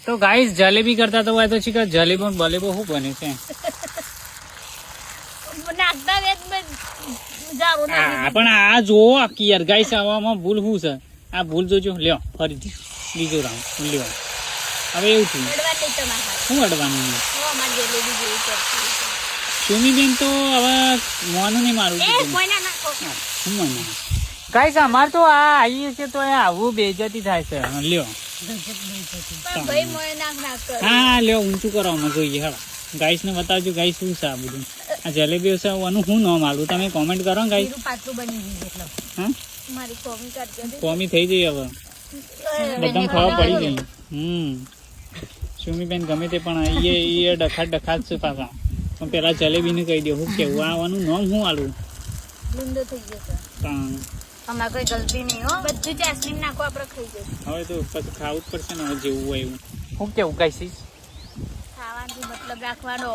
તો ગાઈસ જલેબી કરતા તો હોય તો ચીકા જલેબો બલેબો શું બને છે પણ આ જોવો આખી યાર ગાઈસ આવામાં ભૂલ શું છે આ ભૂલ જોજો લ્યો ફરીથી બીજો રાઉન્ડ લ્યો હવે એવું થયું શું અડવાનું સુમીબેન તો હવે મોનું નહીં મારું શું મને ગાઈસ અમાર તો આ આવીએ છે તો આવું બેજતી થાય છે લ્યો હા લ્યો ઊંચું કરવામાં જોઈએ હા ગાઈસ ને બતાવજો ગાઈસ શું છે આ બધું આ જલેબી છે આનું હું ન માલું તમે કોમેન્ટ કરો ગાઈસ હા કોમી થઈ જઈ હવે બધાને ખબર પડી ગઈ સુમીબેન ગમે તે પણ એ ડખાડ છે પાછા પણ પેલા જલેબી ને કહી દો હું કેવું આવાનું નામ હું આલું અમાર કોઈ ગલતી નહીં હો બધું જાસ્મીન નાખો આપણે ખાઈ જઈશું હવે તો પછી ખાવું જ પડશે ને જેવું હોય એવું હું કેવું ગાઈસ ખાવાનું મતલબ રાખવાનો